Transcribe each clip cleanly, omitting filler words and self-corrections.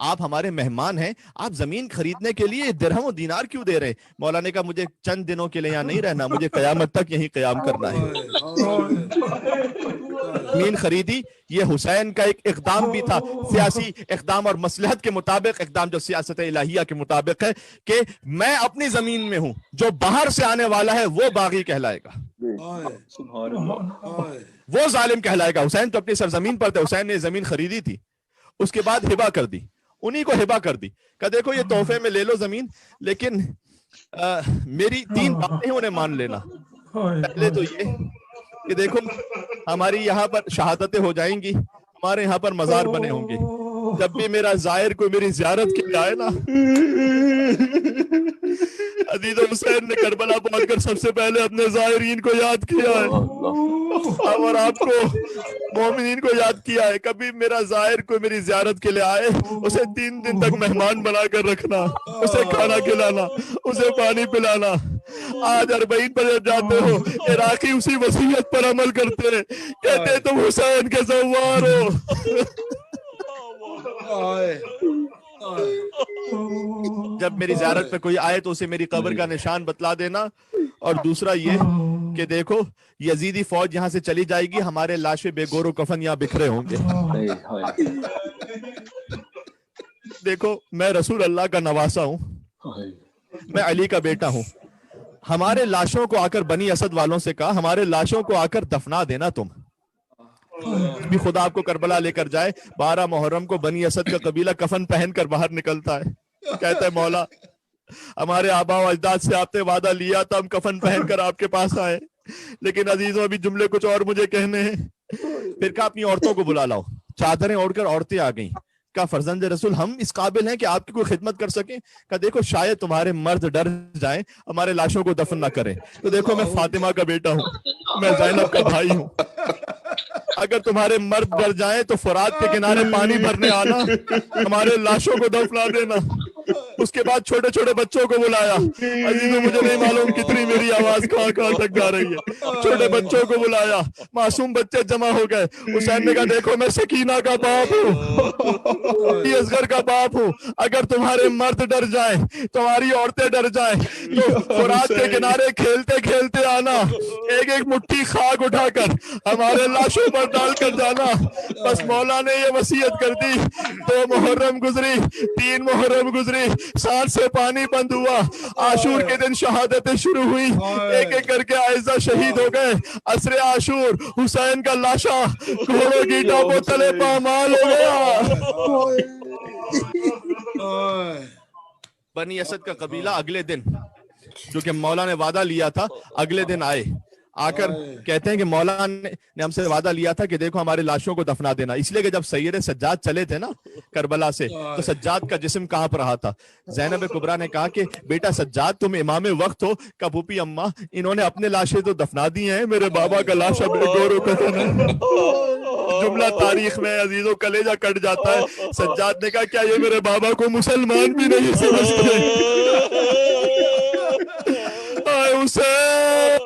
آپ ہمارے مہمان ہیں, آپ زمین خریدنے کے لیے درہم و دینار کیوں دے رہے؟ مولا نے کہا مجھے چند دنوں کے لیے یہاں نہیں رہنا, مجھے قیامت تک یہیں قیام کرنا ہے. زمین خریدی, یہ حسین کا ایک اقدام بھی تھا, سیاسی اقدام اور مصلحت کے مطابق اقدام, جو سیاست الہیہ کے مطابق ہے کہ میں اپنی زمین میں ہوں, جو باہر سے آنے والا ہے وہ باغی کہلائے گا, وہ ظالم کہلائے گا. حسین تو اپنی سرزمین پر تھے, حسین نے زمین خریدی تھی, اس کے بعد ہبا کر دی, انہی کو ہبا کر دی, کہ دیکھو یہ تحفے میں لے لو زمین, لیکن میری 3 باتیں انہیں مان لینا. پہلے تو یہ کہ دیکھو ہماری یہاں پر شہادتیں ہو جائیں گی, ہمارے یہاں پر مزار بنے ہوں گے, جب بھی میرا زائر کوئی میری زیارت کے لیے آئے نا, عزیز حسین نے کربلا پہنچ کر سب سے پہلے اپنے زائرین کو یاد کیا ہے, اور آپ کو مومنین کو یاد کیا ہے. کبھی میرا زائر کوئی میری زیارت کے لیے آئے, اسے 3 دن تک مہمان بنا کر رکھنا, اسے کھانا کھلانا, اسے پانی پلانا. آج 40 پر جب جاتے ہو, عراقی اسی وصیت پر عمل کرتے ہیں, کہتے تم حسین کے زوار ہو. جب میری زیارت پہ کوئی آئے تو اسے میری قبر کا نشان بتلا دینا. اور دوسرا یہ کہ دیکھو یزیدی فوج یہاں سے چلی جائے گی, ہمارے لاشیں بے گور و کفن یہاں بکھرے ہوں گے. دیکھو میں رسول اللہ کا نواسا ہوں, میں علی کا بیٹا ہوں, ہمارے لاشوں کو آ کر بنی اسد والوں سے کہا ہمارے لاشوں کو آ کر دفنا دینا تم. بھی خدا آپ کو کربلا لے کر جائے. 12 محرم کو بنی اسد کا قبیلہ کفن پہن کر باہر نکلتا ہے, کہتا ہے مولا ہمارے آبا و اجداد سے آپ نے وعدہ لیا تھا, ہم کفن پہن کر آپ کے پاس آئے, لیکن عزیزوں ابھی جملے کچھ اور مجھے کہنے ہیں. پھر کہا اپنی عورتوں کو بلا لاؤ. چادریں اوڑھ کر عورتیں آ گئیں. کہا فرزند رسول ہم اس قابل ہیں کہ آپ کی کوئی خدمت کر سکیں؟ کہا دیکھو شاید تمہارے مرد ڈر جائیں, ہمارے لاشوں کو دفن نہ کریں. تو دیکھو میں فاطمہ کا بیٹا ہوں, میں زینب کا بھائی ہوں, اگر تمہارے مرد ڈر جائیں تو فرات کے کنارے پانی بھرنے آنا, ہمارے لاشوں کو دفنا دینا. اس کے بعد چھوٹے چھوٹے بچوں کو بلایا. عزیزوں مجھے نہیں معلوم کتنی میری آواز کہاں کہاں تک جا رہی ہے. چھوٹے بچوں کو بلایا, معصوم بچے جمع ہو گئے. حسین نے کہا دیکھو میں سکینہ کا باپ ہوں, اصغر کا باپ ہوں, اگر تمہارے مرد ڈر جائیں, تمہاری عورتیں ڈر جائیں تو فرات کے کنارے کھیلتے کھیلتے آنا, ایک ایک مٹھی خاک اٹھا کر ہمارے لاشوں پر ڈال کر جانا. بس مولا نے یہ وصیت کر دی. 2 محرم گزری, 3 محرم گزری, 7 سے پانی بند ہوا. عاشور کے دن شہادتیں شروع ہوئی, ایک ایک کر کے اعزہ شہید ہو گئے. عصر عاشور حسین کا لاشا گھوڑوں کی ٹاپوں تلے پامال ہو گیا. بنی اسد کا قبیلہ اگلے دن, جو کہ مولا نے وعدہ لیا تھا, اگلے دن آئے. آ کر کہتے ہیں کہ مولا نے ہم سے وعدہ لیا تھا کہ دیکھو ہمارے لاشوں کو دفنا دینا. اس لیے کہ جب سید سجاد چلے تھے نا کربلا سے, تو سجاد کا جسم کانپ رہا تھا. زینب کبریٰ نے کہا کہ بیٹا سجاد تم امام وقت ہو. کہا پھوپھی اماں انہوں نے اپنے لاشیں تو دفنا دی ہیں, میرے بابا کا لاشا بے گور و کفن ہے. جملہ تاریخ میں عزیزوں کلیجہ کٹ جاتا ہے. سجاد نے کہا کیا یہ میرے بابا کو مسلمان بھی نہیں سمجھتے؟ آئے حسین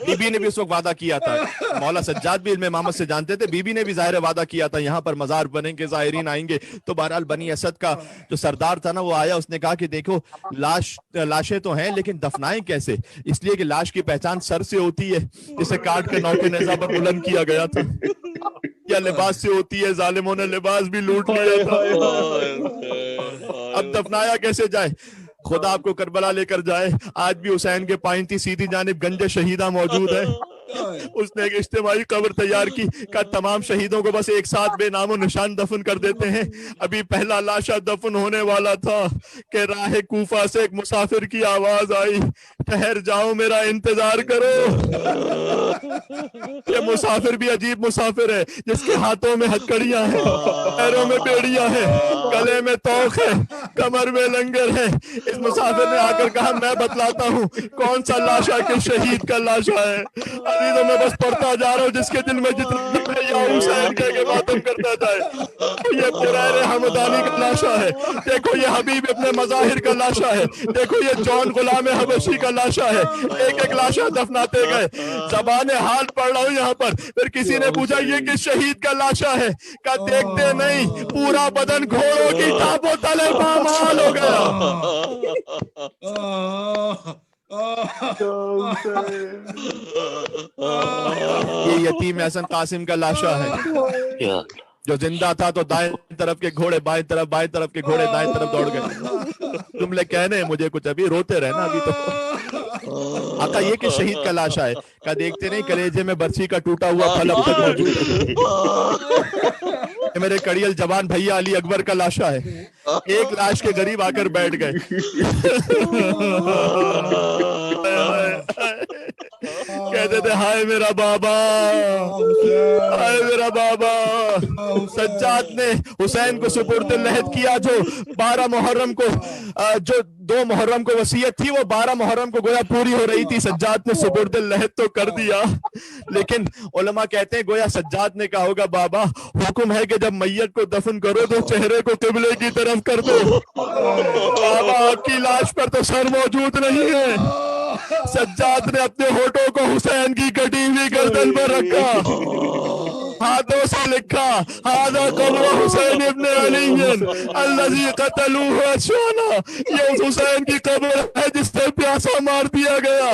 بی بی نے بھی اس وقت وعدہ کیا تھا. مولا سجاد بھی علم امامت سے جانتے تھے, بی بی نے بھی ظاہر وعدہ کیا تھا یہاں پر مزار بنیں گے, زائرین آئیں گے. تو بہرحال بنی اسد کا جو سردار تھا نا وہ آیا, اس نے کہا کہ دیکھو لاشیں تو ہیں لیکن دفنائیں کیسے؟ اس لیے کہ لاش کی پہچان سر سے ہوتی ہے, جسے کاٹ کے نوکے نیزہ پر بلند کیا گیا تھا, یا لباس سے ہوتی ہے, ظالموں نے لباس بھی لوٹ لیا تھا. اب دفنایا کیسے جائے؟ خدا آپ کو کربلا لے کر جائے. آج بھی حسین کے پائنتی سیدھی جانب گنج شہیدہ موجود ہے. اس نے ایک اجتماعی قبر تیار کی, کہ تمام شہیدوں کو بس ایک ساتھ بے نام و نشان دفن کر دیتے ہیں. ابھی پہلا لاشا دفن ہونے والا تھا کہ راہ کوفہ سے ایک مسافر کی آواز آئی, ٹھہر جاؤ میرا انتظار کرو. یہ مسافر بھی عجیب مسافر ہے, جس کے ہاتھوں میں ہتکڑیاں ہیں, پیروں میں بیڑیاں ہیں, گلے میں توق ہے, کمر میں لنگر ہے. اس مسافر نے آ کر کہا میں بتلاتا ہوں کون سا لاشا کے شہید کا لاشا ہے. عزیزوں میں بس پڑھتا جا رہا ہوں, جس کے دل میں جتنا دم ہے یا حسین کہہ کے ماتم کرتا جائے. یہ پریر حمدانی کا لاشا ہے, دیکھو یہ حبیب ابن مظاہر کا لاشا ہے, دیکھو یہ جون غلام حبشی کا لاشا ہے. ایک ایک لاشا دفناتے گئے. زبان حال پڑھ رہا ہوں یہاں پر. پھر کسی نے پوچھا یہ کس شہید کا لاشا ہے؟ کہا دیکھتے نہیں پورا بدن گھوڑوں کی ٹاپوں تلے پامال ہو گیا. یہ یتیم احسن قاسم کا لاشا ہے جو زندہ تھا تو دائیں طرف کے گھوڑے بائیں طرف, بائیں طرف کے گھوڑے دائیں طرف دوڑ گئے. جملے کہنے ہیں مجھے کچھ, ابھی روتے رہنا ابھی تو. آقا یہ کہ شہید کا لاشا ہے. کہا دیکھتے نہیں کلیجے میں برچی کا ٹوٹا ہوا پھل اب تک موجود ہے. یہ میرے کڑیل جوان بھیا علی اکبر کا لاشا ہے. ایک لاش کے غریب آ کر بیٹھ گئے. کہتے تھے ہائے میرا بابا, ہائے میرا بابا. سجاد نے حسین کو سپرد لحد کیا جو 12 محرم کو, جو 2 محرم کو وصیت تھی وہ 12 محرم کو گویا پوری ہو رہی تھی. سجاد نے سپرد لحد تو کر دیا, لیکن علماء کہتے ہیں گویا سجاد نے کہا ہوگا بابا حکم ہے کہ جب میت کو دفن کرو تو چہرے کو قبلے کی طرف کر دو. بابا آپ کی لاش پر تو سر موجود نہیں ہے. سجاد نے اپنے ہونٹوں کو حسین کی کٹی ہوئی گردن پر رکھا, ہاتھوں سے لکھا ھذا قبر حسین ابن علی الذی قتلوہ اشوانا. یہ اس حسین کی قبر ہے جس سے پیاسا مار دیا گیا.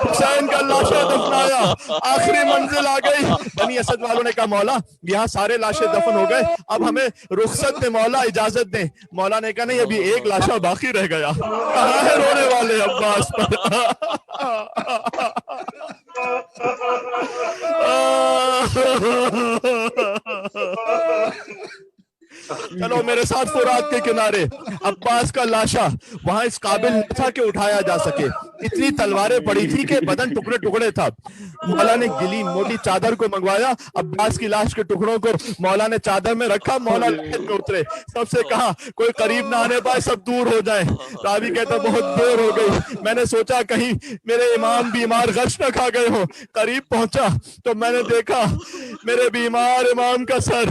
حسین کا لاشا دفنایا, آخری منزل آ گئی. بنی اسد والوں نے کہا مولا یہاں سارے لاشیں دفن ہو گئے, اب ہمیں رخصت دیں مولا, اجازت دیں. مولا نے کہا نہیں ابھی ایک لاشا باقی رہ گیا. کہاں ہے رونے والے عباس پر؟ چلو میرے ساتھ فرات کے کنارے. عباس کا لاشا وہاں اس قابل نہ تھا کہ اٹھایا جا سکے, اتنی تلواریں پڑی تھی کہ بدن ٹکڑے ٹکڑے تھا. مولا نے گلی موٹی چادر کو منگوایا, عباس کی لاش کے ٹکڑوں کو مولا نے چادر میں رکھا. مولا لحد میں اترے, سب سے کہا کوئی قریب نہ آنے پائے, سب دور ہو جائیں. راوی کہتا بہت دیر ہو گئی, میں نے سوچا کہیں میرے امام بیمار غش نہ کھا گئے ہوں. قریب پہنچا تو میں نے دیکھا میرے بیمار امام کا سر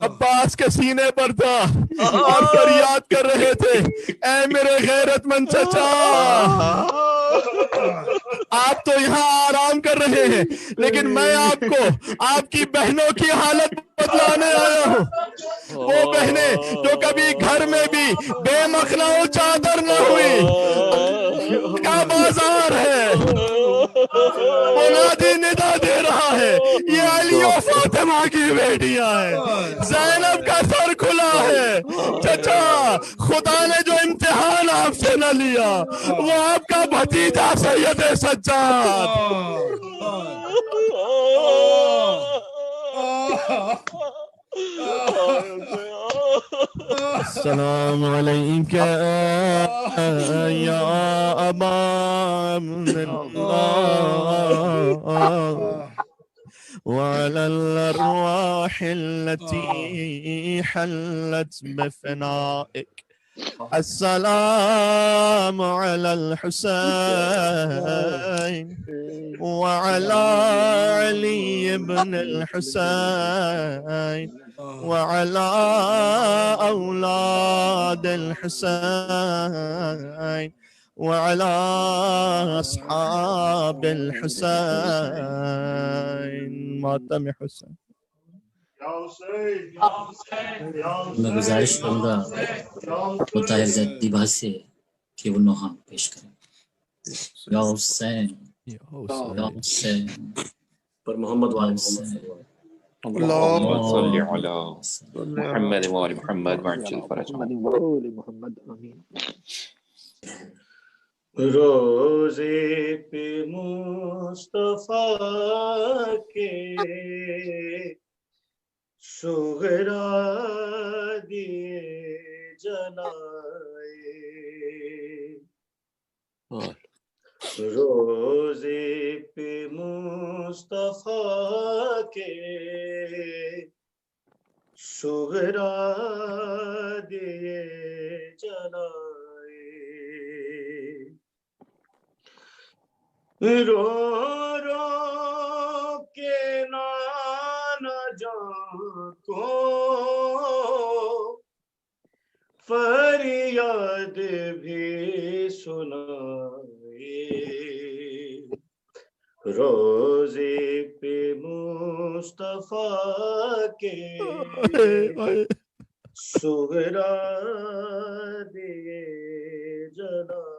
عباس کے سینے پر تھا اور فریاد کر رہے تھے اے میرے غیرت مند چچا, آپ تو یہاں آرام کر رہے ہیں لیکن میں آپ کو آپ کی بہنوں کی حالت بتلانے آیا ہوں. وہ بہنیں جو کبھی گھر میں بھی بے مخلا و چادر نہ ہوئی کا بازار ہے. منادی ندا دے رہا ہے یہ علی و فاطمہ کی بیٹیاں ہیں, زینب کا سر کھلا ہے. چچا خدا نے جو امتحان آپ سے نہ لیا وہ آپ کا بھتیجا سید سجاد. السلام علیکم یا ابا وعلى الأرواح التي حلت بفنائك. السلام على الحسين وعلى علي بن الحسين وعلى أولاد الحسين وعلى أصحاب الحسين ماتم حسين. میں گزارش کروں گا مطاہر زید دیبا سے کہ وہ نوحہ پیش کریں. یا حسین یا حسین پر محمد وعلی حسین اللهم صل على محمد وآل محمد وعجل فرجهم. روزے پہ مصطفیٰ کے شغرا دیے جلائے, روزے پہ مصطفیٰ کے شغرا دیے چلائے رو رو کے نانا جان کو فریاد بھی سنائے روزے پہ مصطفیٰ کے سہرا دیے جلائے